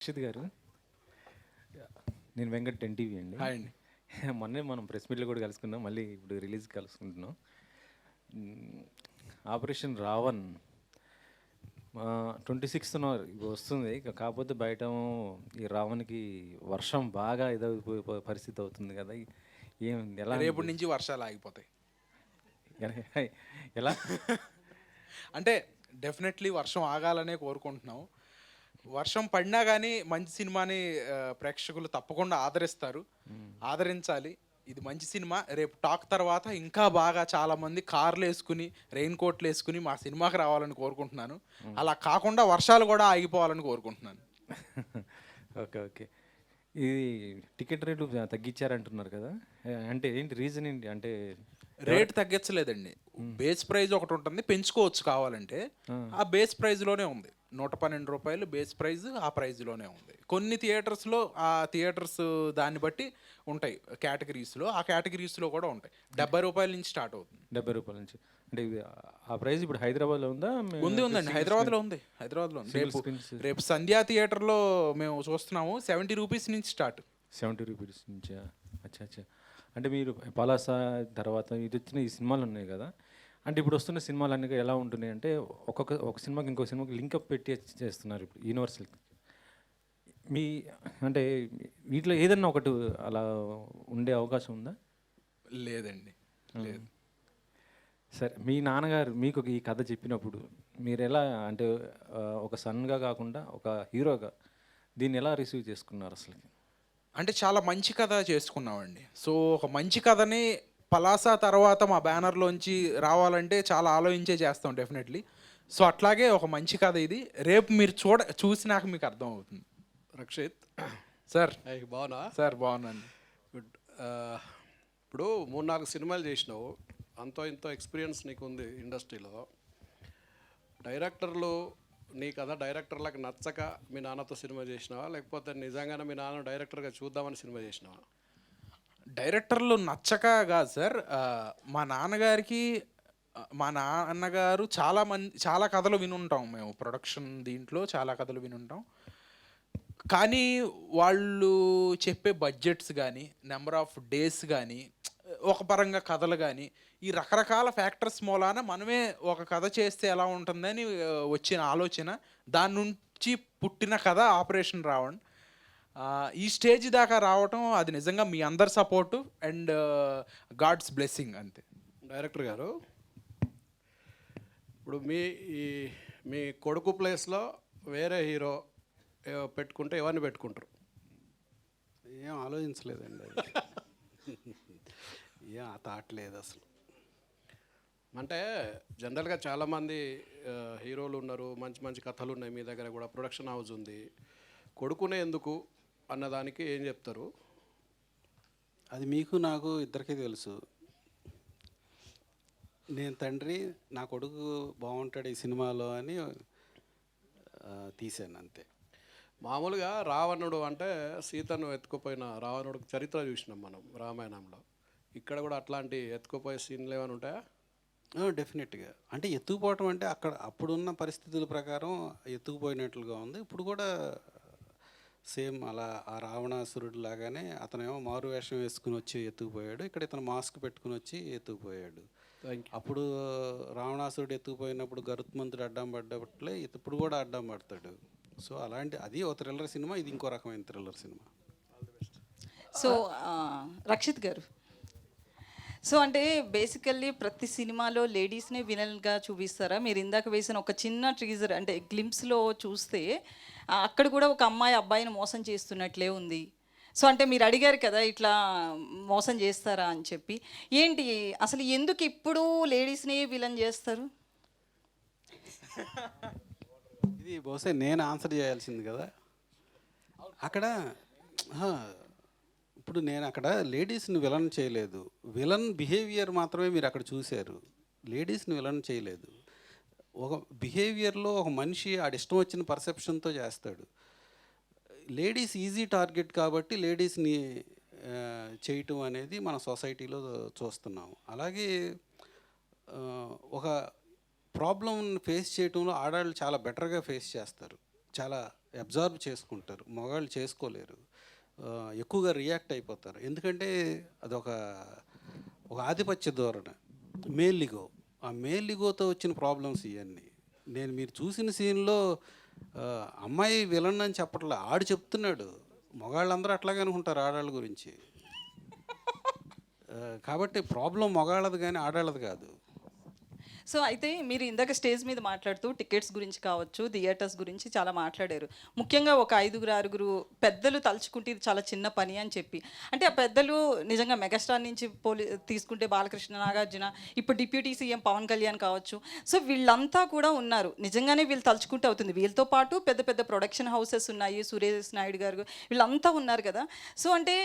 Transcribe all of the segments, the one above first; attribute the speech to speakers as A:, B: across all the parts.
A: రక్షిత్ గారు, నేను వెంకట్ ఎన్టీవీ అండి.
B: హాయ్ అండి.
A: మొన్నే మనం ప్రెస్ మీట్లో కూడా కలుసుకున్నాం, మళ్ళీ ఇప్పుడు రిలీజ్ కలుసుకుంటున్నాం. ఆపరేషన్ రావణ్ 26th వస్తుంది. కాకపోతే బయట ఈ రావణ్కి వర్షం బాగా ఇదైపోయే పరిస్థితి అవుతుంది కదా, ఏం ఎలా
B: రేపటి నుంచి వర్షాలు ఆగిపోతాయి.
A: ఎలా
B: అంటే డెఫినెట్లీ వర్షం ఆగాలనే కోరుకుంటున్నాం. వర్షం పడినా కానీ మంచి సినిమాని ప్రేక్షకులు తప్పకుండా ఆదరిస్తారు, ఆదరించాలి. ఇది మంచి సినిమా. రేపు టాక్ తర్వాత ఇంకా బాగా చాలామంది కార్లు వేసుకుని రెయిన్ కోట్లు వేసుకుని మా సినిమాకి రావాలని కోరుకుంటున్నాను. అలా కాకుండా వర్షాలు కూడా ఆగిపోవాలని కోరుకుంటున్నాను.
A: Okay okay. ఇది టికెట్ రేట్లు తగ్గించారంటున్నారు కదా, అంటే ఏంటి రీజన్ ఏంటి? అంటే
B: రేట్ తగ్గించలేదండి. బేస్ ప్రైజ్ ఒకటి ఉంటుంది, పెంచుకోవచ్చు కావాలంటే. ఆ బేస్ ప్రైజ్లోనే ఉంది. 112 రూపాయలు బేస్ ప్రైజ్, ఆ ప్రైజ్లోనే ఉంది. కొన్ని థియేటర్స్లో ఆ థియేటర్స్ దాన్ని బట్టి ఉంటాయి కేటగిరీస్లో, ఆ కేటగిరీస్లో కూడా ఉంటాయి. 70 రూపాయల నుంచి స్టార్ట్ అవుతుంది.
A: 70 రూపాయల నుంచి. అంటే ఆ ప్రైస్ ఇప్పుడు హైదరాబాద్లో ఉందా?
B: ఉందండి, హైదరాబాద్లో ఉంది. రేపు సంధ్యా థియేటర్లో మేము చూస్తున్నాము. 70 రూపీస్ నుంచి స్టార్ట్.
A: 70 రూపీస్ నుంచా? అచ్చా అచ్చా. అంటే మీరు పలాస తర్వాత ఇది వచ్చిన ఈ సినిమాలు ఉన్నాయి కదా, అంటే ఇప్పుడు వస్తున్న సినిమాలు అన్నీ ఎలా ఉంటున్నాయి అంటే ఒక సినిమాకి ఇంకో సినిమాకి లింకప్ పెట్టి చేస్తున్నారు ఇప్పుడు యూనివర్సల్. మీ అంటే వీటిలో ఏదన్నా ఒకటి అలా ఉండే అవకాశం ఉందా?
B: లేదండి, లేదు.
A: సరే, మీ నాన్నగారు మీకు ఈ కథ చెప్పినప్పుడు మీరు ఎలా, అంటే ఒక సన్గా కాకుండా ఒక హీరోగా దీన్ని ఎలా రిసీవ్ చేసుకున్నారు అసలు?
B: అంటే చాలా మంచి కథ చేసుకున్నామండి. సో ఒక మంచి కథని పలాస తర్వాత మా బ్యానర్లోంచి రావాలంటే చాలా ఆలోచించే చేస్తాం డెఫినెట్లీ. సో అట్లాగే ఒక మంచి కథ ఇది. రేపు మీరు చూసినాక మీకు అర్థం అవుతుంది.
C: రక్షిత్
B: సార్.
C: బాగున్నా
B: సార్ బాగున్నాను.
C: గుడ్. ఇప్పుడు 3-4 సినిమాలు చేసినావు, అంతో ఇంతో ఎక్స్పీరియన్స్ నీకు ఉంది ఇండస్ట్రీలో. డైరెక్టర్లు నీ కథ డైరెక్టర్లకు నచ్చక మీ నాన్నతో సినిమా చేసినావా, లేకపోతే నిజంగానే మీ నాన్న డైరెక్టర్గా చూద్దామని సినిమా చేసినావా?
B: డైరెక్టర్లు నచ్చక కాదు సార్. మా నాన్నగారికి మా నాన్నగారు చాలా కథలు వినుంటాం మేము. ప్రొడక్షన్ దీంట్లో చాలా కథలు వినుంటాం. కానీ వాళ్ళు చెప్పే బడ్జెట్స్ కానీ, నెంబర్ ఆఫ్ డేస్ కానీ, ఒక పరంగా కథలు కానీ, ఈ రకరకాల ఫ్యాక్టర్స్ మూలాన మనమే ఒక కథ చేస్తే ఎలా ఉంటుందని వచ్చిన ఆలోచన, దాని నుంచి పుట్టిన కథ ఆపరేషన్ రావణ్. ఈ స్టేజ్ దాకా రావటం అది నిజంగా మీ అందరి సపోర్టు అండ్ గాడ్స్ బ్లెస్సింగ్ అంతే.
C: డైరెక్టర్ గారు, ఇప్పుడు మీ కొడుకు ప్లేస్లో వేరే హీరో పెట్టుకుంటే ఎవరిని పెట్టుకుంటారు?
D: ఏం ఆలోచించలేదండి అది. ఏం ఆ థాట్ లేదు అసలు.
C: అంటే జనరల్గా చాలామంది హీరోలు ఉన్నారు, మంచి మంచి కథలు ఉన్నాయి, మీ దగ్గర కూడా ప్రొడక్షన్ హౌస్ ఉంది. కొడుకునే ఎందుకు అన్నదానికి ఏం చెప్తారు?
D: అది మీకు నాకు ఇద్దరికీ తెలుసు. నేను తండ్రి, నా కొడుకు బాగుంటాడు ఈ సినిమాలో అని తీశాను అంతే.
C: మామూలుగా రావణుడు అంటే సీతను ఎత్తుకుపోయిన రావణుడికి చరిత్ర చూసినాం మనం రామాయణంలో. ఇక్కడ కూడా అట్లాంటి ఎత్తుకుపోయే సీన్లు ఏమైనా ఉంటాయా?
D: డెఫినెట్గా. అంటే ఎత్తుకుపోవటం అంటే అక్కడ అప్పుడున్న పరిస్థితుల ప్రకారం ఎత్తుకుపోయినట్లుగా ఉంది. ఇప్పుడు కూడా సేమ్ అలా ఆ రావణాసురుడు లాగానే అతనేమో మారు వేషం వేసుకుని వచ్చి ఎత్తుకుపోయాడు, ఇక్కడ ఇతను మాస్క్ పెట్టుకుని వచ్చి ఎత్తుకుపోయాడు. అప్పుడు రావణాసురుడు ఎత్తుకుపోయినప్పుడు గరుత్మంతుడు అడ్డం పడ్డట్లే ఇప్పుడు కూడా అడ్డం పడతాడు. సో అలాంటి అది ఒక థ్రిల్లర్ సినిమా, ఇది ఇంకో రకమైన థ్రిల్లర్ సినిమా.
E: సో రక్షిత్ గారు, సో అంటే బేసికల్లీ ప్రతి సినిమాలో లేడీస్నే విలన్గా చూపిస్తారా? మీరు ఇందాక వేసిన ఒక చిన్న ట్రీజర్ అంటే గ్లింప్స్లో చూస్తే అక్కడ కూడా ఒక అమ్మాయి అబ్బాయిని మోసం చేస్తున్నట్లే ఉంది. సో అంటే మీరు అడిగారు కదా ఇట్లా మోసం చేస్తారా అని చెప్పి, ఏంటి అసలు ఎందుకు ఇప్పుడు లేడీస్నే విలన్ చేస్తారు?
D: ఇది బహుశా నేను ఆన్సర్ చేయాల్సింది కదా అక్కడ. ఇప్పుడు నేను అక్కడ లేడీస్ని విలన్ చేయలేదు, విలన్ బిహేవియర్ మాత్రమే మీరు అక్కడ చూశారు, లేడీస్ని విలన్ చేయలేదు. ఒక బిహేవియర్లో ఒక మనిషి ఆడిష్టం వచ్చిన పర్సెప్షన్తో చేస్తాడు. లేడీస్ ఈజీ టార్గెట్ కాబట్టి లేడీస్ని చేయటం అనేది మన సొసైటీలో చూస్తున్నాము. అలాగే ఒక ప్రాబ్లం ఫేస్ చేయటంలో ఆడవాళ్ళు చాలా బెటర్గా ఫేస్ చేస్తారు, చాలా అబ్జార్బ్ చేసుకుంటారు, మగవాళ్ళు చేసుకోలేరు. ఎక్కువగా రియాక్ట్ అయిపోతారు. ఎందుకంటే అదొక ఒక ఆధిపత్య ధోరణి, మేల్ ఇగో. ఆ మేల్ ఇగోతో వచ్చిన ప్రాబ్లమ్స్ ఇవన్నీ. మీరు చూసిన సీన్లో అమ్మాయి విలన్ అని చెప్పట్లా, ఆడు చెప్తున్నాడు. మగాళ్ళందరూ అట్లాగే అనుకుంటారు ఆడాళ్ళ గురించి. కాబట్టి ప్రాబ్లం మగాళ్ళది కానీ ఆడాళ్ళది కాదు.
E: సో అయితే మీరు ఇందాక స్టేజ్ మీద మాట్లాడుతూ టికెట్స్ గురించి కావచ్చు, థియేటర్స్ గురించి చాలా మాట్లాడారు. ముఖ్యంగా ఒక 5-6 పెద్దలు తలుచుకుంటే ఇది చాలా చిన్న పని అని చెప్పి, అంటే ఆ పెద్దలు నిజంగా మెగాస్టార్ నుంచి తీసుకుంటే బాలకృష్ణ, నాగార్జున, ఇప్పుడు డిప్యూటీ సీఎం పవన్ కళ్యాణ్ కావచ్చు. సో వీళ్ళంతా కూడా ఉన్నారు. నిజంగానే వీళ్ళు తలుచుకుంటే అవుతుంది. వీళ్ళతో పాటు పెద్ద పెద్ద ప్రొడక్షన్ హౌసెస్ ఉన్నాయి, సురేష్ నాయుడు గారు, వీళ్ళంతా ఉన్నారు కదా. సో అంటే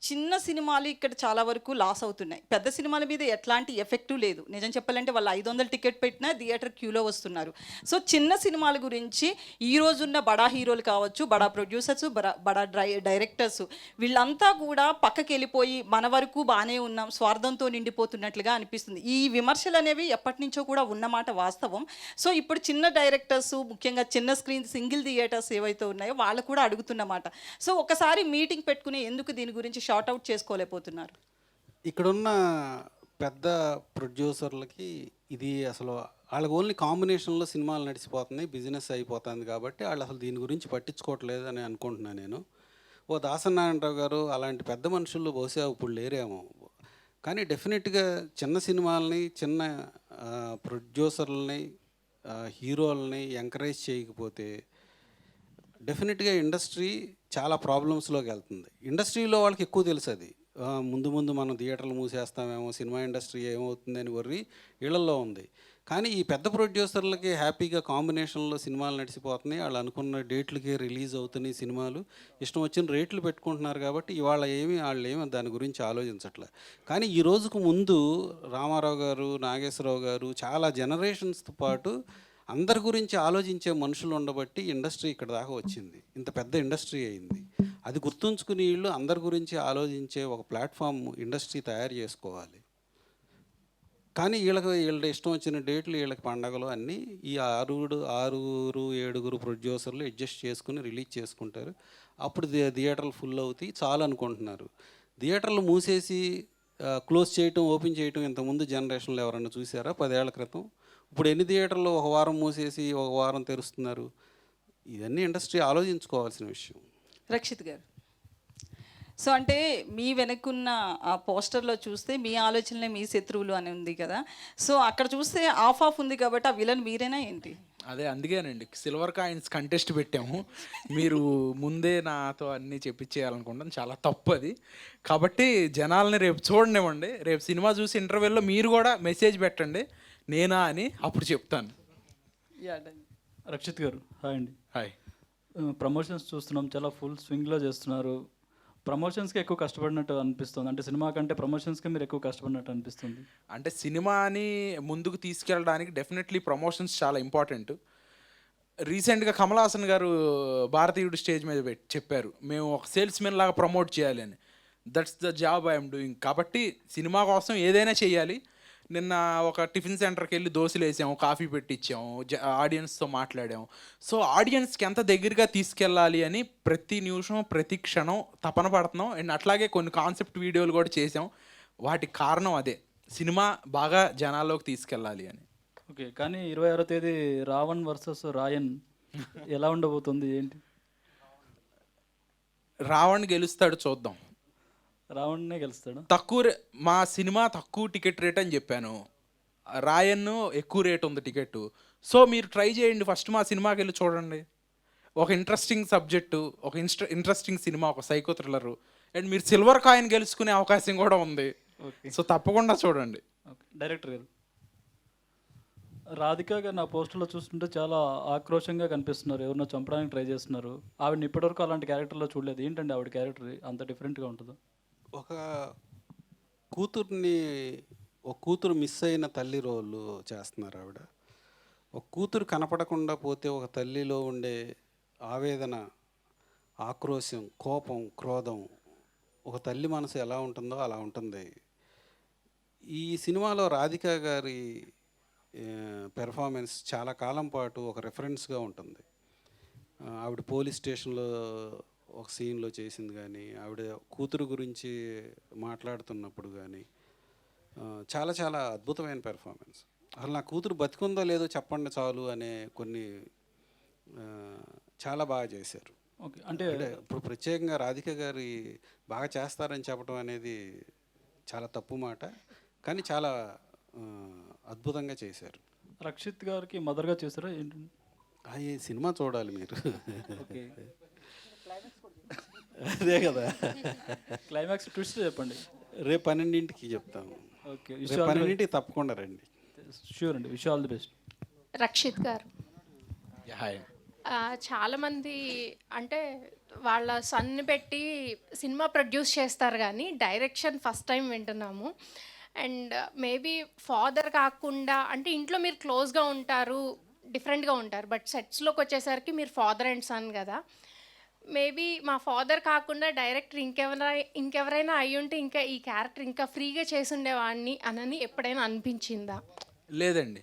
E: చిన్న సినిమాలు ఇక్కడ చాలా వరకు లాస్ అవుతున్నాయి. పెద్ద సినిమాల మీద ఎట్లాంటి ఎఫెక్టు లేదు. నిజం చెప్పాలంటే వాళ్ళు 500 టికెట్ పెట్టినా థియేటర్ క్యూలో వస్తున్నారు. సో చిన్న సినిమాల గురించి ఈ రోజున్న బడా హీరోలు కావచ్చు, బడా ప్రొడ్యూసర్స్, బడా డైరెక్టర్స్, వీళ్ళంతా కూడా పక్కకి వెళ్ళిపోయి మన వరకు బాగానే ఉన్నాం, స్వార్థంతో నిండిపోతున్నట్లుగా అనిపిస్తుంది. ఈ విమర్శలు అనేవి ఎప్పటి నుంచో కూడా ఉన్నమాట వాస్తవం. సో ఇప్పుడు చిన్న డైరెక్టర్స్, ముఖ్యంగా చిన్న స్క్రీన్ సింగిల్ థియేటర్స్ ఏవైతే ఉన్నాయో వాళ్ళు కూడా అడుగుతున్నమాట. సో ఒకసారి మీటింగ్ పెట్టుకుని ఎందుకు దీని గురించి షార్ట్ అవుట్ చేసుకోలేకపోతున్నారు?
D: ఇక్కడున్న పెద్ద ప్రొడ్యూసర్లకి ఇది అసలు వాళ్ళకి ఓన్లీ కాంబినేషన్లో సినిమాలు నడిచిపోతున్నాయి, బిజినెస్ అయిపోతుంది. కాబట్టి వాళ్ళు అసలు దీని గురించి పట్టించుకోవట్లేదు అని అనుకుంటున్నాను నేను. ఓ దాసనారాయణరావు గారు అలాంటి పెద్ద మనుషులు బహుశా ఇప్పుడు లేరేమో. కానీ డెఫినెట్గా చిన్న సినిమాలని, చిన్న ప్రొడ్యూసర్లని, హీరోలని ఎంకరేజ్ చేయకపోతే డెఫినెట్గా ఇండస్ట్రీ చాలా ప్రాబ్లమ్స్లోకి వెళ్తుంది. ఇండస్ట్రీలో వాళ్ళకి ఎక్కువ తెలుసు అది. ముందు ముందు మనం థియేటర్లు మూసేస్తామేమో, సినిమా ఇండస్ట్రీ ఏమవుతుందని వర్రి వీళ్ళల్లో ఉంది. కానీ ఈ పెద్ద ప్రొడ్యూసర్లకి హ్యాపీగా కాంబినేషన్లో సినిమాలు నడిచిపోతున్నాయి. వాళ్ళు అనుకున్న డేట్లకి రిలీజ్ అవుతున్నాయి సినిమాలు, ఇష్టం వచ్చిన రేట్లు పెట్టుకుంటున్నారు. కాబట్టి ఇవాళ వాళ్ళు ఏమి దాని గురించి ఆలోచించట్లే. కానీ ఈ రోజుకు ముందు రామారావు గారు, నాగేశ్వరరావు గారు చాలా జనరేషన్స్తో పాటు అందరి గురించి ఆలోచించే మనుషులు ఉండబట్టి ఇండస్ట్రీ ఇక్కడ దాకా వచ్చింది, ఇంత పెద్ద ఇండస్ట్రీ అయింది. అది గుర్తుంచుకుని వీళ్ళు అందరి గురించి ఆలోచించే ఒక ప్లాట్ఫామ్ ఇండస్ట్రీ తయారు చేసుకోవాలి. కానీ వీళ్ళ ఇష్టం వచ్చిన డేట్లు, వీళ్ళకి పండగలు అన్నీ ఈ 6-7 ప్రొడ్యూసర్లు అడ్జస్ట్ చేసుకుని రిలీజ్ చేసుకుంటారు. అప్పుడు థియేటర్లు ఫుల్ అవుతాయి చాలు అనుకుంటున్నారు. థియేటర్లు మూసేసి క్లోజ్ చేయటం, ఓపెన్ చేయటం ఇంతకుముందు జనరేషన్లో ఎవరన్నా చూసారా 10 ఏళ్ల క్రితం? ఇప్పుడు ఎన్ని థియేటర్లు ఒక వారం మూసేసి ఒక వారం తెరుస్తున్నారు? ఇవన్నీ ఇండస్ట్రీ ఆలోచించుకోవాల్సిన విషయం.
E: రక్షిత్ గారు, సో అంటే మీ వెనక్కున్న ఆ పోస్టర్లో చూస్తే మీ ఆలోచనలే మీ శత్రువులు అని ఉంది కదా. సో అక్కడ చూస్తే ఆఫ్ ఉంది కాబట్టి ఆ విలన్ మీరేనా ఏంటి?
B: అదే అందుకేనండి సిల్వర్ కాయిన్స్ కంటెస్ట్ పెట్టాము. మీరు ముందే నాతో అన్నీ చెప్పించేయాలనుకుంటాను, చాలా తప్పు అది. కాబట్టి జనాల్ని రేపు చూడనివ్వండి. రేపు సినిమా చూసి ఇంటర్వెల్లో మీరు కూడా మెసేజ్ పెట్టండి నేనా అని, అప్పుడు చెప్తాను.
F: రక్షిత్ గారు హాయ్ అండి.
B: హాయ్.
F: ప్రమోషన్స్ చూస్తున్నాం, చాలా ఫుల్ స్వింగ్లో చేస్తున్నారు. ప్రమోషన్స్కి ఎక్కువ కష్టపడినట్టు అనిపిస్తుంది. అంటే సినిమా కంటే ప్రమోషన్స్కి మీరు ఎక్కువ కష్టపడినట్టు అనిపిస్తుంది.
B: అంటే సినిమాని ముందుకు తీసుకెళ్ళడానికి డెఫినెట్లీ ప్రమోషన్స్ చాలా ఇంపార్టెంట్. రీసెంట్గా కమల్ హాసన్ గారు భారతీయుడు స్టేజ్ మీద చెప్పారు, మేము ఒక సేల్స్మెన్ లాగా ప్రమోట్ చేయాలి అని. That's the job I'm doing. కాబట్టి సినిమా కోసం ఏదైనా చేయాలి. నిన్న ఒక టిఫిన్ సెంటర్కి వెళ్ళి దోశలు వేసాము, కాఫీ పెట్టించాము, ఆడియన్స్తో మాట్లాడాము. సో ఆడియన్స్కి ఎంత దగ్గరగా తీసుకెళ్ళాలి అని ప్రతి నిమిషం, ప్రతి క్షణం తపన పడుతున్నాం. అండ్ అట్లాగే కొన్ని కాన్సెప్ట్ వీడియోలు కూడా చేసాం. వాటికి కారణం అదే, సినిమా బాగా జనాల్లోకి తీసుకెళ్ళాలి అని.
F: ఓకే, కానీ 26వ తేదీ రావణ్ వర్సెస్ రాయన్ ఎలా ఉండబోతుంది ఏంటి?
B: రావణ్ గెలుస్తాడు, చూద్దాం.
F: రావణ్నే గెలుస్తాడు.
B: మా సినిమా తక్కువ టికెట్ రేట్ అని చెప్పాను, రాయన్ ఎక్కువ రేట్ ఉంది టికెట్. సో మీరు ట్రై చేయండి, ఫస్ట్ మా సినిమాకి వెళ్ళి చూడండి. ఒక ఇంట్రెస్టింగ్ సబ్జెక్టు, ఒక ఇంట్రెస్టింగ్ సినిమా, ఒక సైకో థ్రిల్లరు. అండ్ మీరు సిల్వర్ కాయిన్ గెలుచుకునే అవకాశం కూడా ఉంది. సో తప్పకుండా చూడండి.
F: ఓకే, డైరెక్టర్ గారు, రాధిక గారు నా పోస్టర్లో చూస్తుంటే చాలా ఆక్రోషంగా కనిపిస్తున్నారు, ఎవరినో చంపడానికి ట్రై చేస్తున్నారు. ఆవిడని ఇప్పటివరకు అలాంటి క్యారెక్టర్లో చూడలేదు. ఏంటండి ఆవిడ క్యారెక్టర్ అంత డిఫరెంట్గా ఉంటుందో?
D: ఒక కూతురు మిస్ అయిన తల్లి రోలు చేస్తున్నారు ఆవిడ. ఒక కూతురు కనపడకుండా పోతే ఒక తల్లిలో ఉండే ఆవేదన, ఆక్రోశం, కోపం, క్రోధం, ఒక తల్లి మనసు ఎలా ఉంటుందో అలా ఉంటుంది. ఈ సినిమాలో రాధిక గారి పెర్ఫార్మెన్స్ చాలా కాలం పాటు ఒక రెఫరెన్స్గా ఉంటుంది. ఆవిడ పోలీస్ స్టేషన్లో ఒక సీన్లో చేసింది కానీ, ఆవిడ కూతురు గురించి మాట్లాడుతున్నప్పుడు కానీ చాలా చాలా అద్భుతమైన పెర్ఫార్మెన్స్. అసలు నా కూతురు బతికుందో లేదో చెప్పండి చాలు అనే కొన్ని ఆ, చాలా బాగా చేశారు.
F: ఓకే. అంటే
D: అంటే ఇప్పుడు ప్రత్యేకంగా రాధిక గారి బాగా చేస్తారని చెప్పడం అనేది చాలా తప్పు మాట, కానీ చాలా ఆ, అద్భుతంగా చేశారు.
F: రక్షిత్ గారికి మదర్గా చేస్తారా ఏంటి?
D: ఈ సినిమా చూడాలి మీరు.
F: ఓకే.
D: అదే కదా,
F: క్లైమాక్స్ ట్విస్ట్ చెప్పండి.
D: రేపు 12ంటికి చెప్తాము.
F: ఓకే.
D: రేపు 12ంటికి తప్పకుండా రండి.
F: షూర్ అండి. Wish all the best.
G: Rakshit గారు,
B: హాయ్.
G: చాలామంది అంటే వాళ్ళ సన్ని పెట్టి సినిమా ప్రొడ్యూస్ చేస్తారు కానీ డైరెక్షన్ ఫస్ట్ టైం వింటున్నాము. అండ్ మేబీ ఫాదర్ కాకుండా అంటే ఇంట్లో మీరు క్లోజ్గా ఉంటారు, డిఫరెంట్గా ఉంటారు, బట్ సెట్స్లోకి వచ్చేసరికి మీరు ఫాదర్ అండ్ సన్ కదా. మేబీ మా ఫాదర్ కాకుండా డైరెక్టర్ ఇంకెవరైనా అయ్యుంటే ఇంకా ఈ క్యారెక్టర్ ఇంకా ఫ్రీగా చేసుండేవాడిని అని ఎప్పుడైనా అనిపించిందా?
B: లేదండి,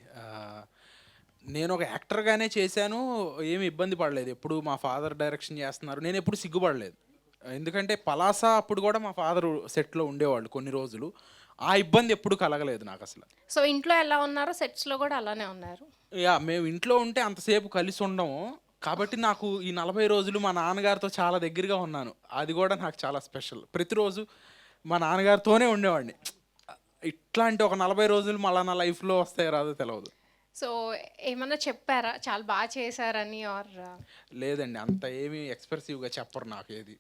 B: నేను ఒక యాక్టర్గానే చేశాను, ఏమి ఇబ్బంది పడలేదు. ఎప్పుడు మా ఫాదర్ డైరెక్షన్ చేస్తున్నారు, నేను ఎప్పుడు సిగ్గుపడలేదు. ఎందుకంటే పలాస అప్పుడు కూడా మా ఫాదర్ సెట్లో ఉండేవాళ్ళు కొన్ని రోజులు, ఆ ఇబ్బంది ఎప్పుడు కలగలేదు నాకు అసలు.
G: సో ఇంట్లో ఎలా ఉన్నారో సెట్స్లో కూడా అలానే ఉన్నారు.
B: యా, మేము ఇంట్లో ఉంటే అంతసేపు కలిసి ఉండము కాబట్టి నాకు ఈ 40 రోజులు మా నాన్నగారితో చాలా దగ్గరగా ఉన్నాను. అది కూడా నాకు చాలా స్పెషల్. ప్రతిరోజు మా నాన్నగారితోనే ఉండేవాడిని. ఇట్లాంటి ఒక 40 రోజులు మళ్ళీ నా లైఫ్లో వస్తాయో రాదో తెలియదు.
G: సో ఏమన్నా చెప్పారా చాలా బాగా చేశారని? ఆర్
B: లేదండి, అంత ఏమీ ఎక్స్ప్రెసివ్గా చెప్పరు నాకు ఏది.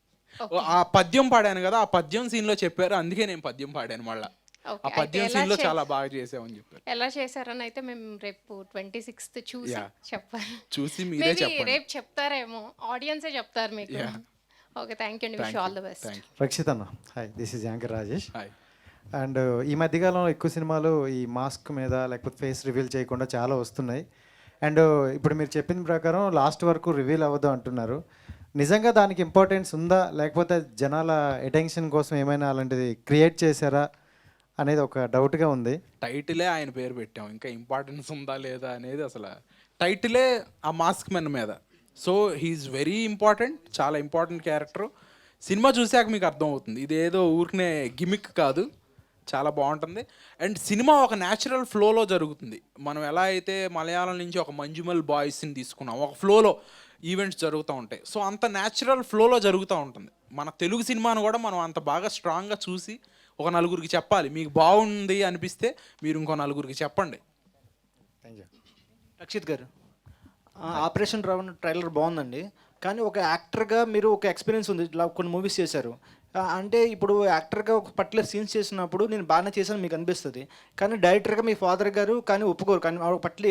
B: ఆ పద్యం పాడాను కదా, ఆ పద్యం సీన్లో చెప్పారు, అందుకే నేను పద్యం పాడాను మళ్ళీ. ఆ పద్యం సీన్లో చాలా బాగా చేసామని చెప్పారు.
G: ఎలా చేశారని అయితే మేము రేపు 26th చూసి చెప్పాలి.
B: చూసి మీరే చెప్పండి.
G: రేపు చెప్తారేమో, ఆడియన్సే చెప్తారు మీకు. ఓకే, థ్యాంక్ యూ అండి. Wish all the best.
H: Rakshit అన్న, hi, this is anchor Rajesh.
B: Hi.
H: And ఈ మధ్యకాలంలో ఎక్కువ సినిమాలు ఈ మాస్క్ మీద లేకపోతే ఫేస్ రివీల్ చేయకుండా చాలా వస్తున్నాయి. అండ్ ఇప్పుడు మీరు చెప్పిన ప్రకారం లాస్ట్ వరకు రివీల్ అవ్వదు అంటున్నారు. నిజంగా దానికి ఇంపార్టెన్స్ ఉందా, లేకపోతే జనాల అటెన్షన్ కోసం ఏమైనా అలాంటిది క్రియేట్ చేశారా అనేది ఒక డౌట్గా ఉంది.
B: టైటిలే ఆయన పేరు పెట్టాం, ఇంకా ఇంపార్టెన్స్ ఉందా లేదా అనేది అసలు టైటిలే ఆ మాస్క్ మెన్ మీద. సో హీఈస్ వెరీ ఇంపార్టెంట్, చాలా ఇంపార్టెంట్ క్యారెక్టర్. సినిమా చూశాక మీకు అర్థం అవుతుంది, ఇదేదో ఊరికనే గిమిక్ కాదు, చాలా బాగుంటుంది. అండ్ సినిమా ఒక న్యాచురల్ ఫ్లోలో జరుగుతుంది. మనం ఎలా అయితే మలయాళం నుంచి ఒక మంజుమల్ బాయ్స్ని తీసుకున్నాం, ఒక ఫ్లోలో ఈవెంట్స్ జరుగుతూ ఉంటాయి. సో అంత న్యాచురల్ ఫ్లోలో జరుగుతూ ఉంటుంది. మన తెలుగు సినిమాను కూడా మనం అంత బాగా స్ట్రాంగ్గా చూసి ఒక నలుగురికి చెప్పాలి. మీకు బాగుంది అనిపిస్తే మీరు ఇంకో నలుగురికి చెప్పండి.
H: Thank you.
I: రక్షిత్ గారు, ఆపరేషన్ రావణ్ ట్రైలర్ బాగుందండి, కానీ ఒక యాక్టర్గా మీరు ఒక ఎక్స్పీరియన్స్ ఉంది, ఇలా కొన్ని మూవీస్ చేశారు. అంటే ఇప్పుడు యాక్టర్గా ఒక పర్టికులర్ సీన్స్ చేసినప్పుడు నేను బాగానే చేశాను మీకు అనిపిస్తుంది, కానీ డైరెక్టర్గా మీ ఫాదర్ గారు కానీ ఒప్పుకోరు. కానీ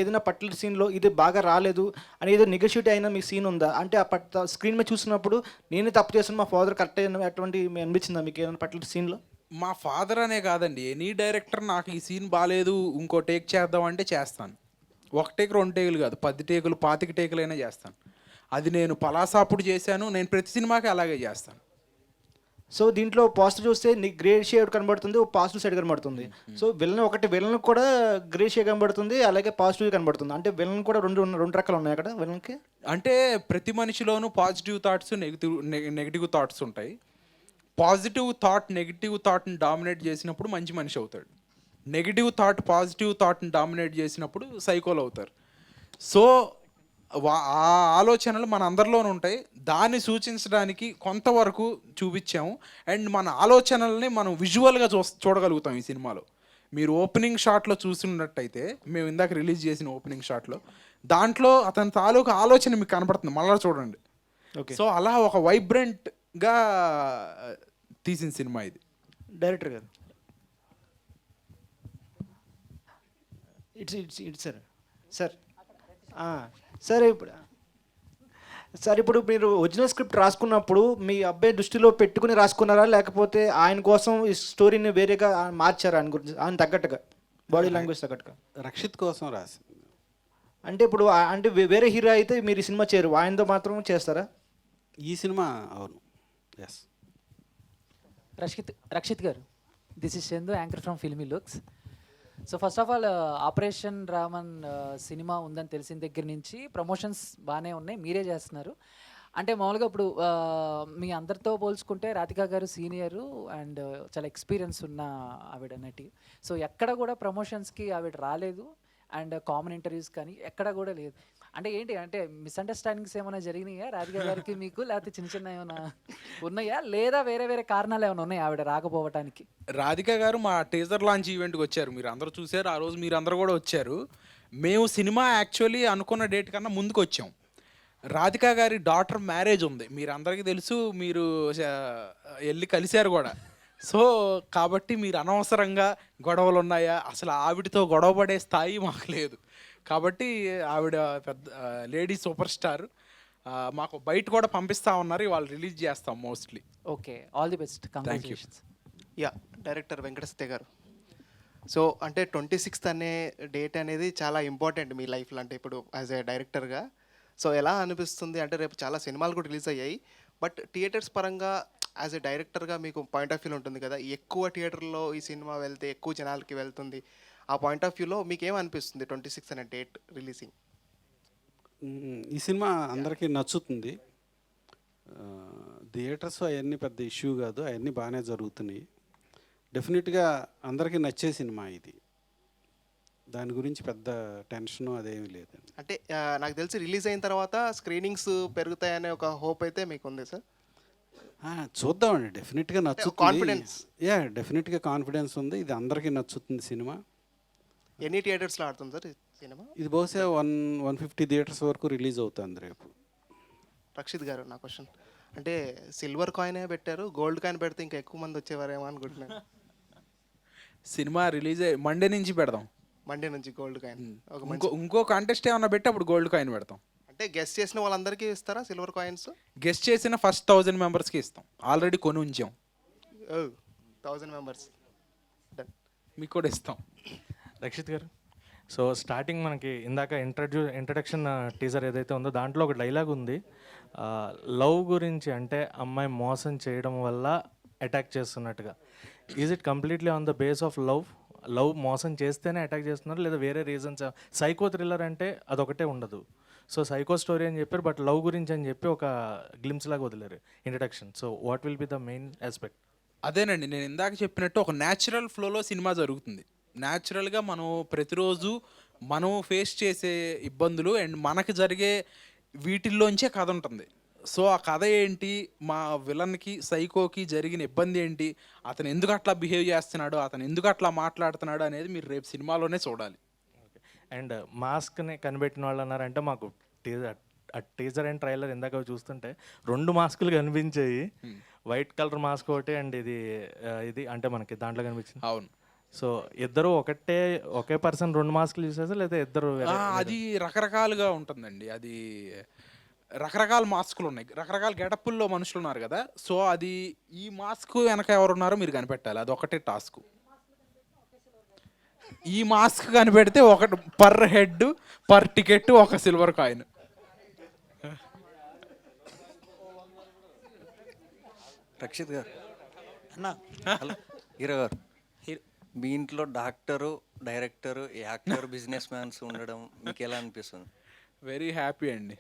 I: ఏదైనా పర్టికులర్ సీన్లో ఇది బాగా రాలేదు అని ఏదో నెగోషియేట్ అయినా మీ సీన్ ఉందా? అంటే ఆ స్క్రీన్ మీద చూసినప్పుడు నేనే తప్పు చేస్తాను, మా ఫాదర్ కరెక్ట్ అయిన అటువంటి అనిపించిందా మీకు ఏదైనా పర్టికులర్ సీన్లో?
B: మా ఫాదర్ అనే కాదండి, ఎనీ డైరెక్టర్ నాకు ఈ సీన్ బాగాలేదు ఇంకో టేక్ చేద్దాం అంటే చేస్తాను. 1 టేక్ 2 టేకులు కాదు, 10 టేకులు 25 టేకులైనా చేస్తాను. అది నేను పలాసాపుడు చేశాను, నేను ప్రతి సినిమాకి అలాగే చేస్తాను.
I: సో దీంట్లో పాజిటివ్ చూస్తే నీకు గ్రే షేడ్ కనబడుతుంది, పాజిటివ్ సైడ్ కనబడుతుంది. సో విలన్ కూడా గ్రే షేడ్ కనబడుతుంది, అలాగే పాజిటివ్ కనబడుతుంది. అంటే విలన్ కూడా రెండు రకాలు ఉన్నాయి అక్కడ విలన్కి.
B: అంటే ప్రతి మనిషిలోనూ పాజిటివ్ థాట్స్ నెగిటివ్ థాట్స్ ఉంటాయి. పాజిటివ్ థాట్ నెగిటివ్ థాట్ని డామినేట్ చేసినప్పుడు మంచి మనిషి అవుతాడు. నెగిటివ్ థాట్ పాజిటివ్ థాట్ని డామినేట్ చేసినప్పుడు సైకోలు అవుతారు. సో ఆ ఆలోచనలు మన అందరిలోనూ ఉంటాయి, దాన్ని సూచించడానికి కొంతవరకు చూపించాము. అండ్ మన ఆలోచనల్ని మనం విజువల్గా చూడగలుగుతాం ఈ సినిమాలో. మీరు ఓపెనింగ్ షాట్లో చూసినట్టయితే, మేము ఇందాక రిలీజ్ చేసిన ఓపెనింగ్ షాట్లో, దాంట్లో అతని తాలూకు ఆలోచన మీకు కనబడుతుంది, మళ్ళీ చూడండి.
I: ఓకే.
B: సో అలా ఒక వైబ్రెంట్గా తీసిన సినిమా ఇది.
I: డైరెక్టర్ గారు, ఇట్స్ సార్ సార్ ఇప్పుడు మీరు ఒరిజినల్ స్క్రిప్ట్ రాసుకున్నప్పుడు మీ అబ్బాయి దృష్టిలో పెట్టుకుని రాసుకున్నారా, లేకపోతే ఆయన కోసం ఈ స్టోరీని వేరేగా మార్చారా? ఆయన గురించి ఆయన తగ్గట్టుగా, బాడీ లాంగ్వేజ్ తగ్గట్టుగా?
D: రక్షిత్ కోసం రాసి.
I: అంటే ఇప్పుడు అంటే వేరే హీరో అయితే మీరు ఈ సినిమా చేయరు, ఆయనతో మాత్రం చేస్తారా?
D: ఈ సినిమా అవును, ఎస్.
J: రక్షిత్ గారు, this is Chandu, anchor from filmy looks. So first of all operation Raavan cinema ఉందని తెలిసిన దగ్గర నుంచి ప్రమోషన్స్ బాగానే ఉన్నాయి, మీరే చేస్తున్నారు. అంటే మామూలుగా ఇప్పుడు మీ అందరితో పోల్చుకుంటే రాధికా గారు సీనియరు అండ్ చాలా ఎక్స్పీరియన్స్ ఉన్న ఆవిడ నటి. సో ఎక్కడ కూడా ప్రమోషన్స్కి ఆవిడ రాలేదు అండ్ కామన్ ఇంటర్వ్యూస్ కానీ ఎక్కడ కూడా లేదు. అంటే ఏంటి అంటే మిస్అండర్స్టాండింగ్స్ ఏమైనా జరిగినాయా రాధికా గారికి మీకు, లేకపోతే చిన్న చిన్న ఏమైనా ఉన్నాయా, లేదా వేరే వేరే కారణాలు ఏమైనా ఉన్నాయా ఆవిడ రాకపోవటానికి?
B: రాధిక గారు మా టీజర్ లాంచ్ ఈవెంట్కి వచ్చారు, మీరు అందరూ చూశారు, ఆ రోజు మీరు అందరూ కూడా వచ్చారు. మేము సినిమా యాక్చువల్లీ అనుకున్న డేట్ కన్నా ముందుకు వచ్చాం. రాధిక గారి డాటర్ మ్యారేజ్ ఉంది, మీరు అందరికీ తెలుసు, మీరు వెళ్ళి కలిశారు కూడా. సో కాబట్టి మీరు అనవసరంగా గొడవలు ఉన్నాయా, అసలు ఆవిడతో గొడవ పడే స్థాయి మాకు లేదు. కాబట్టి ఆవిడ పెద్ద లేడీ సూపర్ స్టార్, మాకు బయట కూడా పంపిస్తా ఉన్నారు, వాళ్ళు రిలీజ్ చేస్తాం mostly.
J: Okay, all the best, congratulations.
K: Yeah, director Venkateswara గారు. సో అంటే 26th అనే డేట్ అనేది చాలా ఇంపార్టెంట్ మీ లైఫ్లో. అంటే ఇప్పుడు యాజ్ ఏ డైరెక్టర్గా సో ఎలా అనిపిస్తుంది? అంటే రేపు చాలా సినిమాలు కూడా రిలీజ్ అయ్యాయి, బట్ థియేటర్స్ పరంగా యాజ్ ఏ డైరెక్టర్గా మీకు పాయింట్ ఆఫ్ వ్యూలో ఉంటుంది కదా, ఎక్కువ థియేటర్లో ఈ సినిమా వెళ్తే ఎక్కువ జనాలకి వెళ్తుంది, ఆ పాయింట్ ఆఫ్ వ్యూలో మీకు ఏమనిపిస్తుంది 26 అనే డేట్ రిలీజింగ్?
D: ఈ సినిమా అందరికీ నచ్చుతుంది. థియేటర్స్ అవన్నీ పెద్ద ఇష్యూ కాదు, అవన్నీ బాగానే జరుగుతున్నాయి. డెఫినెట్గా అందరికీ నచ్చే సినిమా ఇది, దాని గురించి పెద్ద టెన్షన్ అదేమీ లేదండి.
K: అంటే నాకు తెలిసి రిలీజ్ అయిన తర్వాత స్క్రీనింగ్స్ పెరుగుతాయనే ఒక హోప్ అయితే మీకు ఉంది సార్?
D: చూద్దామండి, డెఫినెట్గా నచ్చుతుంది.
K: కాన్ఫిడెన్స్?
D: యా, డెఫినెట్గా కాన్ఫిడెన్స్ ఉంది, ఇది అందరికీ నచ్చుతుంది సినిమా.
K: ఎన్ని థియేటర్స్లో ఆడుతుంది సార్ ఈ సినిమా?
D: ఇది బహుశా 150 థియేటర్స్ వరకు రిలీజ్ అవుతుంది రేపు.
K: రక్షిత్ గారు, నా క్వశ్చన్ అంటే సిల్వర్ కాయినే పెట్టారు, గోల్డ్ కాయిన్ పెడితే ఇంకా ఎక్కువ మంది వచ్చేవారేమో అనుకుంటున్నాను.
B: సినిమా రిలీజ్ మండే నుంచి పెడదాం,
K: మండే నుంచి గోల్డ్ కాయిన్.
B: ఇంకో కాంటెస్ట్ ఏమన్నా పెట్టి అప్పుడు గోల్డ్ కాయిన్ పెడతాం.
K: అంటే గెస్ట్ చేసిన వాళ్ళందరికీ ఇస్తారా సిల్వర్ కాయిన్స్?
B: గెస్ట్ చేసిన ఫస్ట్ 1000 మెంబర్స్కి ఇస్తాం, ఆల్రెడీ కొని ఉంచాం.
K: 1000 మెంబర్స్ డన్,
B: మీకు కూడా ఇస్తాం.
L: రక్షిత్ గారు, సో స్టార్టింగ్ మనకి ఇందాక ఇంట్రడక్షన్ టీజర్ ఏదైతే ఉందో దాంట్లో ఒక డైలాగ్ ఉంది, లవ్ గురించి, అంటే అమ్మాయి మోసం చేయడం వల్ల అటాక్ చేస్తున్నట్టుగా. Is it completely on the base of love మోసం చేస్తేనే అటాక్ చేస్తున్నారు, లేదా వేరే రీజన్స్? సైకో థ్రిల్లర్ అంటే అదొకటే ఉండదు. సో సైకో స్టోరీ అని చెప్పారు, బట్ లవ్ గురించి అని చెప్పి ఒక గ్లిమ్స్ లాగా వదిలేరు introduction. So what will be the main aspect?
B: అదేనండి, నేను ఇందాక చెప్పినట్టు ఒక న్యాచురల్ ఫ్లోలో సినిమా జరుగుతుంది. న్యాచురల్గా మనం ప్రతిరోజు మనం ఫేస్ చేసే ఇబ్బందులు అండ్ మనకి జరిగే వీటిల్లోంచే కథ ఉంటుంది. సో ఆ కథ ఏంటి, మా విలన్కి సైకోకి జరిగిన ఇబ్బంది ఏంటి, అతను ఎందుకు అట్లా బిహేవ్ చేస్తున్నాడు, అతను ఎందుకు అట్లా మాట్లాడుతున్నాడు అనేది మీరు రేపు సినిమాలోనే చూడాలి.
L: అండ్ మాస్క్ని కనిపెట్టిన వాళ్ళు అన్నారంటే మాకు టీజర్ అండ్ ట్రైలర్ ఇందాక చూస్తుంటే 2 మాస్కులు కనిపించాయి, వైట్ కలర్ మాస్క్ ఒకటి అండ్ ఇది అంటే మనకి దాంట్లో కనిపించింది.
B: అవును.
L: సో ఇద్దరు ఒకే పర్సన్ 2 మాస్కులు చూసేసారు, లేదా ఇద్దరు?
B: అది రకరకాలుగా ఉంటుందండి, అది రకరకాల మాస్కులు ఉన్నాయి, రకరకాల గెటప్పుల్లో మనుషులు ఉన్నారు కదా. సో అది ఈ మాస్క్ వెనక ఎవరున్నారో మీరు కనిపెట్టాలి, అది ఒకటే టాస్క్. ఈ మాస్క్ కనిపెడితే ఒకటి పర్ హెడ్ పర్ టికెట్ ఒక సిల్వర్ కాయిన్.
M: రక్షిత్ గారు అన్న, హీరో గారు, మీ ఇంట్లో doctor, director, actor, business mans ఉండడం మీకు ఎలా అనిపిస్తుంది?
B: వెరీ హ్యాపీ అండి,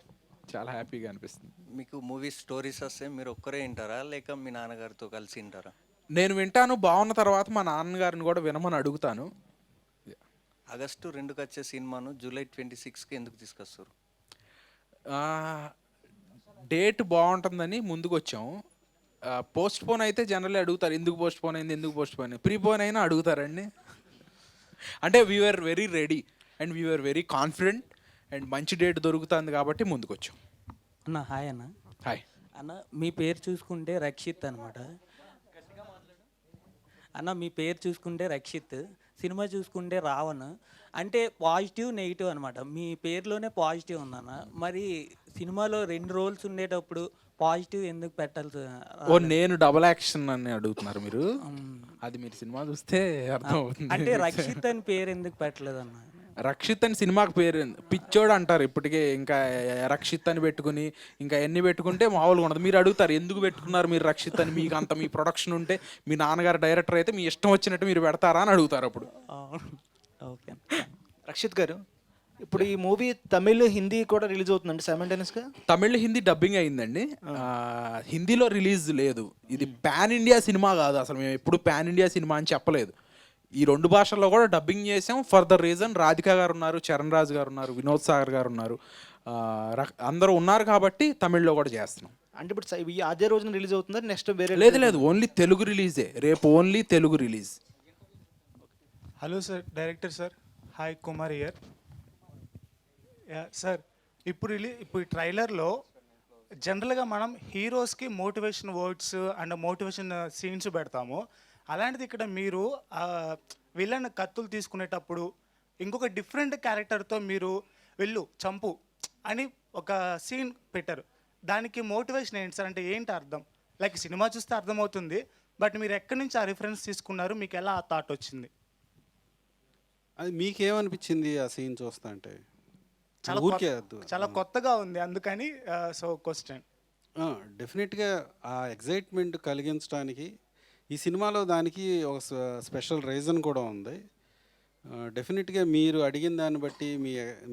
B: చాలా హ్యాపీగా అనిపిస్తుంది.
M: మీకు మూవీ స్టోరీస్ వస్తే మీరు ఒక్కరే వింటారా, లేక మీ నాన్నగారితో కలిసి వింటారా?
B: నేను వింటాను, బాగున్న తర్వాత మా నాన్నగారిని కూడా వినమని అడుగుతాను.
M: ఆగస్టు 2కి వచ్చే సినిమాను జూలై 26కి ఎందుకు తీసుకొస్తారు?
B: డేట్ బాగుంటుందని ముందుకు వచ్చాము. పోస్ట్ పోన్ అయితే జనరల్లీ అడుగుతారు, ఎందుకు పోస్ట్ పోన్ అయింది, ఎందుకు పోస్ట్ పోన్ అయింది. ప్రీపోన్ అయినా అడుగుతారండి. అంటే we're very ready and we're very confident and మంచి డేట్ దొరుకుతుంది కాబట్టి ముందుకు వచ్చాం.
N: అన్న హాయ్ అన్న.
B: హాయ్
N: అన్న, మీ పేరు చూసుకుంటే రక్షిత్ అనమాట అన్న. మీ పేరు చూసుకుంటే రక్షిత్, సినిమా చూసుకుంటే రావణ్. అంటే పాజిటివ్ నెగిటివ్ అనమాట, మీ పేరులోనే పాజిటివ్ ఉందన్న. మరి సినిమాలో 2 రోల్స్ ఉండేటప్పుడు పాజిటివ్ ఎందుకు పెట్టాలి?
B: నేను డబుల్ యాక్షన్ అని అడుగుతున్నారు మీరు, అది మీరు సినిమా చూస్తే అర్థం అవుతుంది.
N: అంటే రక్షిత్ అని పేరు ఎందుకు పెట్టలేదన్న?
B: రక్షిత్ అని సినిమాకి పేరు పిచ్చోడు అంటారు ఇప్పటికే, ఇంకా రక్షిత్ అని పెట్టుకుని ఇంకా ఎన్ని పెట్టుకుంటే మామూలుగా ఉండదు. మీరు అడుగుతారు ఎందుకు పెట్టుకున్నారు మీరు రక్షిత్ అని, మీకు అంత మీ ప్రొడక్షన్ ఉంటే, మీ నాన్నగారు డైరెక్టర్ అయితే మీ ఇష్టం వచ్చినట్టు మీరు పెడతారా అని అడుగుతారు. అప్పుడు
N: ఓకే.
I: రక్షిత్ గారు, ఇప్పుడు ఈ మూవీ తమిళ్, హిందీ కూడా రిలీజ్ అవుతుందండి సైమల్టేనియస్గా?
B: తమిళ్ హిందీ డబ్బింగ్ అయిందండి. హిందీలో రిలీజ్ లేదు. ఇది పాన్ ఇండియా సినిమా కాదు, అసలు మేము ఎప్పుడు పాన్ ఇండియా సినిమా అని చెప్పలేదు. ఈ 2 భాషల్లో కూడా డబ్బింగ్ చేసాం. ఫర్ ద రీజన్ రాధిక గారు ఉన్నారు, చరణ్ రాజ్ గారు ఉన్నారు, వినోద్ సాగర్ గారు ఉన్నారు, అందరూ ఉన్నారు కాబట్టి తమిళ్లో కూడా చేస్తున్నాం.
I: అంటే ఇప్పుడు అదే రోజున రిలీజ్ అవుతుందా, నెక్స్ట్ వేరే?
B: లేదు, ఓన్లీ తెలుగు రిలీజే. రేపు only Telugu release.
O: Hello sir, director sir. Hi, Kumar here. Sir, ఇప్పుడు ట్రైలర్లో జనరల్గా మనం హీరోస్కి motivation words and motivation scenes పెడతాము. అలాంటిది ఇక్కడ మీరు విలన్ కత్తులు తీసుకునేటప్పుడు ఇంకొక డిఫరెంట్ క్యారెక్టర్తో మీరు వెళ్ళు చంపు అని ఒక సీన్ పెట్టారు. దానికి మోటివేషన్ ఏంటి సార్? అంటే ఏంటి అర్థం? లైక్ సినిమా చూస్తే అర్థమవుతుంది, బట్ మీరు ఎక్కడి నుంచి ఆ రిఫరెన్స్ తీసుకున్నారు? మీకు ఎలా ఆ థాట్ వచ్చింది?
D: అది మీకేమనిపించింది ఆ సీన్ చూస్తా అంటే?
O: చాలా కొత్తగా ఉంది, అందుకని సో క్వశ్చన్.
D: డెఫినెట్గా ఆ ఎగ్జైట్మెంట్ కలిగించడానికి ఈ సినిమాలో దానికి ఒక స్పెషల్ రీజన్ కూడా ఉంది. డెఫినెట్గా మీరు అడిగిన దాన్ని బట్టి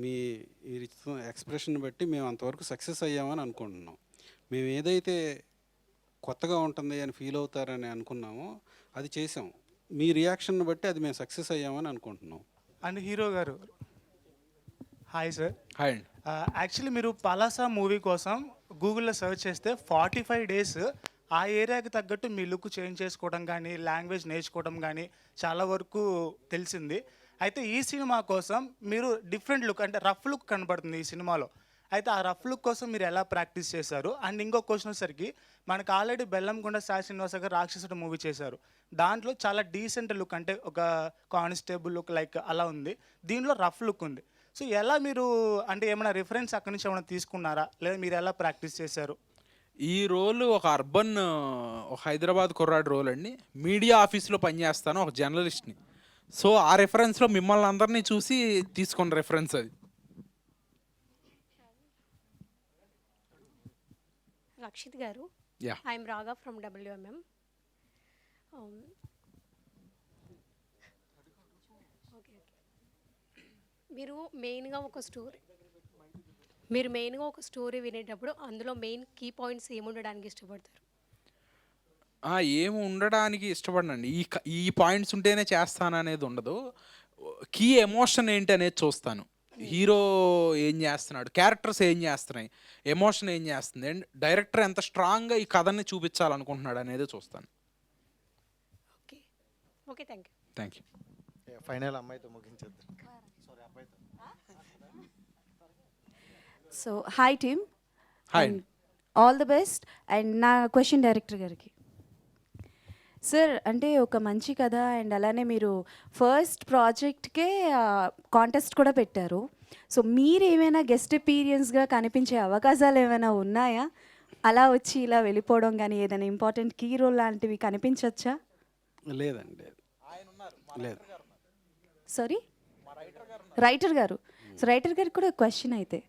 D: మీ ఎక్స్ప్రెషన్ బట్టి మేము అంతవరకు సక్సెస్ అయ్యామని అనుకుంటున్నాం. మేము ఏదైతే కొత్తగా ఉంటుంది అని ఫీల్ అవుతారని అనుకున్నామో అది చేసాం. మీ రియాక్షన్ బట్టి అది మేము సక్సెస్ అయ్యామని అనుకుంటున్నాం.
O: అండ్ హీరో గారు, హాయ్ సార్.
B: హాయ్ అండి.
O: యాక్చువల్లీ మీరు పలాసా మూవీ కోసం గూగుల్లో సెర్చ్ చేస్తే 45 డేస్ ఆ ఏరియాకి తగ్గట్టు మీ లుక్ చేంజ్ చేసుకోవడం కానీ, లాంగ్వేజ్ నేర్చుకోవడం కానీ చాలా వరకు తెలిసింది. అయితే ఈ సినిమా కోసం మీరు డిఫరెంట్ లుక్, అంటే రఫ్ లుక్ కనబడుతుంది ఈ సినిమాలో. అయితే ఆ రఫ్ లుక్ కోసం మీరు ఎలా ప్రాక్టీస్ చేశారు? అండ్ ఇంకో క్వశ్చన్ వచ్చేసరికి, మనకు ఆల్రెడీ బెల్లంకొండ సాయి శ్రీనివాస గారు రాక్షసుడు మూవీ చేశారు. దాంట్లో చాలా డీసెంట్ లుక్, అంటే ఒక కానిస్టేబుల్ లుక్ లైక్ అలా ఉంది. దీనిలో రఫ్ లుక్ ఉంది. సో ఎలా మీరు, అంటే ఏమైనా రిఫరెన్స్ అక్కడి నుంచి ఏమైనా తీసుకున్నారా, లేదా మీరు ఎలా ప్రాక్టీస్ చేశారు?
B: ఈ రోల్ ఒక అర్బన్, ఒక హైదరాబాద్ కుర్రాడు రోల్ అండి. మీడియా ఆఫీస్లో పనిచేస్తాను, ఒక జర్నలిస్ట్ని. సో ఆ రెఫరెన్స్లో మిమ్మల్ని అందరినీ చూసి తీసుకున్న రెఫరెన్స్ అది.
P: రక్షిత్ గారు,
B: Yeah.
P: ఐఎమ్ రాగా ఫ్రమ్ WMM. మీరు మెయిన్గా ఒక స్టోరీ వినేటప్పుడు అందులో మెయిన్ కీ పాయింట్స్ ఏముండడానికి ఇష్టపడతారు?
B: ఏమి ఉండడానికి ఇష్టపడనండి. ఈ పాయింట్స్ ఉంటేనే చేస్తాను అనేది ఉండదు. కీ ఎమోషన్ ఏంటి అనేది చూస్తాను. హీరో ఏం చేస్తున్నాడు, క్యారెక్టర్స్ ఏం చేస్తున్నాయి, ఎమోషన్ ఏం చేస్తుంది, అండ్ డైరెక్టర్ ఎంత స్ట్రాంగ్గా ఈ కథని చూపించాలనుకుంటున్నాడు అనేది చూస్తాను.
P: Okay okay, thank you.
B: Thank you.
H: Final అమ్మాయితో ముగించేద్దాం.
Q: So hi team,
B: hi.
Q: All the best. And నా క్వశ్చన్ డైరెక్టర్ గారికి. సార్, అంటే ఒక మంచి కథ అండ్ అలానే మీరు ఫస్ట్ ప్రాజెక్ట్కే కాంటెస్ట్ కూడా పెట్టారు. సో మీరు ఏమైనా గెస్ట్ అపీరియన్స్గా కనిపించే అవకాశాలు ఏమైనా ఉన్నాయా? అలా వచ్చి ఇలా వెళ్ళిపోవడం కానీ, ఏదైనా ఇంపార్టెంట్ కీ రోల్ లాంటివి కనిపించవచ్చా?
D: లేదండి, లేదు.
Q: సారీ, రైటర్ గారు. సో రైటర్ గారికి కూడా క్వశ్చన్ అయితే,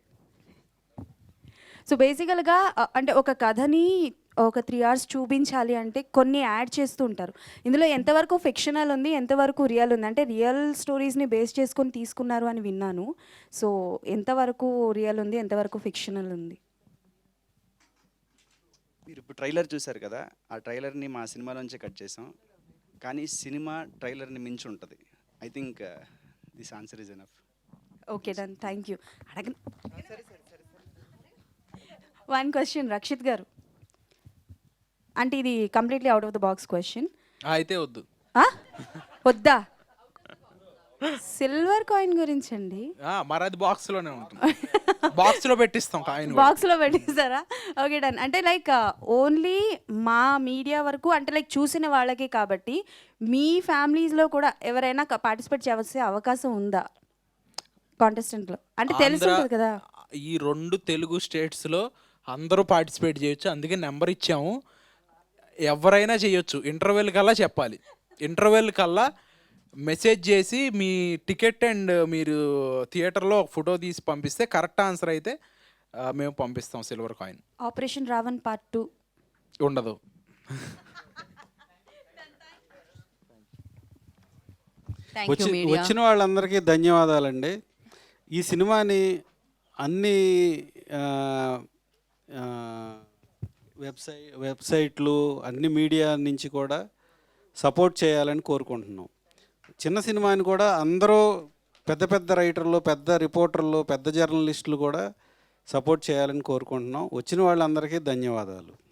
Q: సో బేసికల్గా అంటే ఒక కథని ఒక 3 hours చూపించాలి అంటే కొన్ని యాడ్ చేస్తూ ఉంటారు. ఇందులో ఎంతవరకు ఫిక్షనల్ ఉంది, ఎంతవరకు రియల్ ఉంది? అంటే రియల్ స్టోరీస్ని బేస్ చేసుకొని తీసుకున్నారు అని విన్నాను. సో ఎంతవరకు రియల్ ఉంది, ఎంతవరకు ఫిక్షనల్ ఉంది?
R: మీరు ఇప్పుడు ట్రైలర్ చూశారు కదా, ఆ ట్రైలర్ని మా సినిమాలోంచి కట్ చేసాం. కానీ సినిమా ట్రైలర్ని మించి ఉంటుంది. I think this answer is enough.
Q: Okay done, thank you. One question Rakshit గారు, అంటే ఇది completely out of the box question.
B: అయితే వద్దు.
Q: వద్దా? సిల్వర్ కాయిన్ గురించి అండి.
B: మరి అది బాక్స్లోనే ఉంటుంది. బాక్స్లో పెట్టిస్తాం కాయిన్.
Q: బాక్స్లో పెట్టిస్తారా? Okay done. అంటే లైక్ ఓన్లీ మా మీడియా వరకు, అంటే లైక్ చూసిన వాళ్ళకి కాబట్టి మీ ఫ్యామిలీస్లో కూడా ఎవరైనా పార్టిసిపేట్ చేసే అవకాశం ఉందా కాంటెస్టెంట్లో? అంటే తెలుసుంటుంది కదా.
B: ఈ 2 తెలుగు స్టేట్స్లో అందరూ పార్టిసిపేట్ చేయొచ్చు, అందుకే నెంబర్ ఇచ్చాము. ఎవరైనా చేయొచ్చు. ఇంటర్వెల్ కల్లా చెప్పాలి. ఇంటర్వెల్ కల్లా మెసేజ్ చేసి మీ టికెట్ అండ్ మీరు థియేటర్లో ఒక ఫోటో తీసి పంపిస్తే కరెక్ట్ ఆన్సర్ అయితే మేము పంపిస్తాం silver coin.
Q: Operation Raavan part 2
B: ఉండదు.
E: Thank you, media.
D: వచ్చిన వాళ్ళందరికీ ధన్యవాదాలండి. ఈ సినిమాని అన్ని వెబ్సైట్లు అన్ని మీడియా నుంచి కూడా సపోర్ట్ చేయాలని కోరుకుంటున్నాం. చిన్న సినిమాని కూడా అందరూ పెద్ద పెద్ద రైటర్లు, పెద్ద రిపోర్టర్లు, పెద్ద జర్నలిస్టులు కూడా సపోర్ట్ చేయాలని కోరుకుంటున్నాం. వచ్చిన వాళ్ళందరికీ ధన్యవాదాలు.